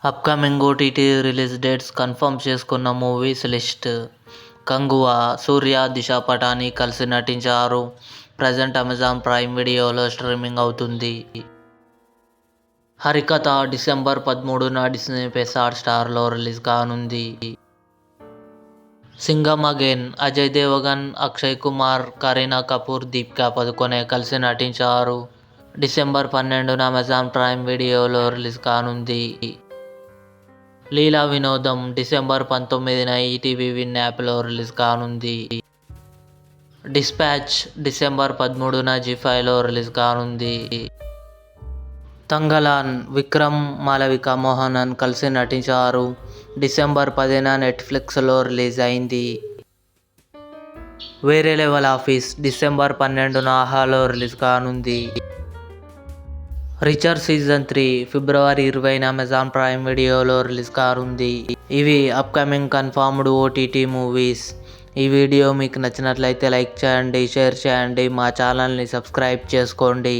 Upcoming OTT release dates confirm చేసుకున్న movies list. 'Kanguva', సూర్య, దిశా పటాని కలిసి నటించారు. ప్రజెంట్ అమెజాన్ ప్రైమ్ వీడియోలో స్ట్రీమింగ్ అవుతుంది. 'హరికథ' డిసెంబర్ 13న డిస్నీ ప్లస్ హాట్‌స్టార్లో రిలీజ్ కానుంది. 'సింఘం అగైన్' అజయ్ దేవగన్, అక్షయ్ కుమార్, కరీనా కపూర్, దీపికా పదుకొనె కలిసి నటించారు. డిసెంబర్ 12న అమెజాన్ ప్రైమ్ వీడియోలో రిలీజ్ కానుంది. 'లీలా వినోదం' డిసెంబర్ 19న ఈటీవీ విన్ యాప్లో రిలీజ్ కానుంది. 'డిస్పాచ్' డిసెంబర్ 13న జీ5లో రిలీజ్ కానుంది. 'తంగలాన్' విక్రమ్, మాళవిక మోహనన్ కలిసి నటించారు. డిసెంబర్ 10న నెట్ఫ్లిక్స్లో రిలీజ్ అయింది. 'వేరే లెవెల్ ఆఫీస్' డిసెంబర్ 12న ఆహాలో రిలీజ్ కానుంది. 'రిచర్ సీజన్ 3' ఫిబ్రవరి 20న అమెజాన్ ప్రైమ్ వీడియోలో రిలీజ్ కానుంది. ఇవి అప్కమింగ్ కన్ఫర్మ్డ్ ఓటీటీ మూవీస్. ఈ వీడియో మీకు నచ్చినట్లయితే లైక్ చేయండి, షేర్ చేయండి, మా ఛానల్ని సబ్స్క్రైబ్ చేసుకోండి.